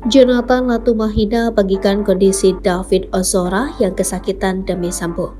Jonathan Latumahina bagikan kondisi David Ozora yang kesakitan demi sembuh.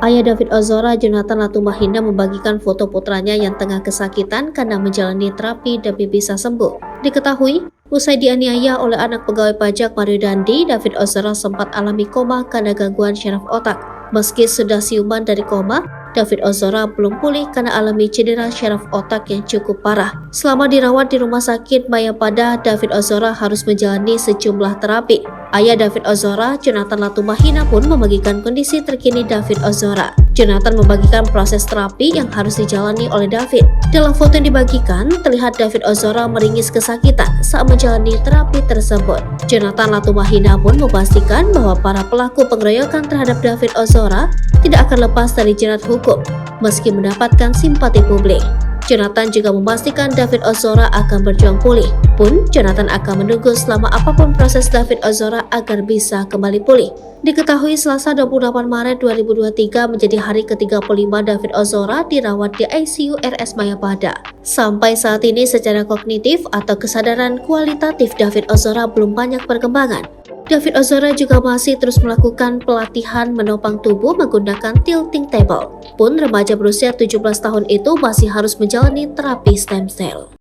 Ayah David Ozora, Jonathan Latumahina, membagikan foto putranya yang tengah kesakitan karena menjalani terapi demi bisa sembuh. Diketahui, usai dianiaya oleh anak pegawai pajak Mario Dandi, David Ozora sempat alami koma karena gangguan syaraf otak. Meski sudah siuman dari koma, David Ozora belum pulih karena alami cedera syaraf otak yang cukup parah. Selama dirawat di rumah sakit Mayapada, David Ozora harus menjalani sejumlah terapi. Ayah David Ozora, Jonathan Latumahina, pun membagikan kondisi terkini David Ozora. Jonathan membagikan proses terapi yang harus dijalani oleh David. Dalam foto yang dibagikan, terlihat David Ozora meringis kesakitan saat menjalani terapi tersebut. Jonathan Latumahina pun memastikan bahwa para pelaku pengeroyokan terhadap David Ozora tidak akan lepas dari jerat hukum, meski mendapatkan simpati publik. Jonathan juga memastikan David Ozora akan berjuang pulih. Pun, Jonathan akan menunggu selama apapun proses David Ozora agar bisa kembali pulih. Diketahui Selasa 28 Maret 2023 menjadi hari ke-35 David Ozora dirawat di ICU RS Mayapada. Sampai saat ini secara kognitif atau kesadaran kualitatif David Ozora belum banyak perkembangan. David Ozora juga masih terus melakukan pelatihan menopang tubuh menggunakan tilting table. Pun remaja berusia 17 tahun itu masih harus menjalani terapi stem cell.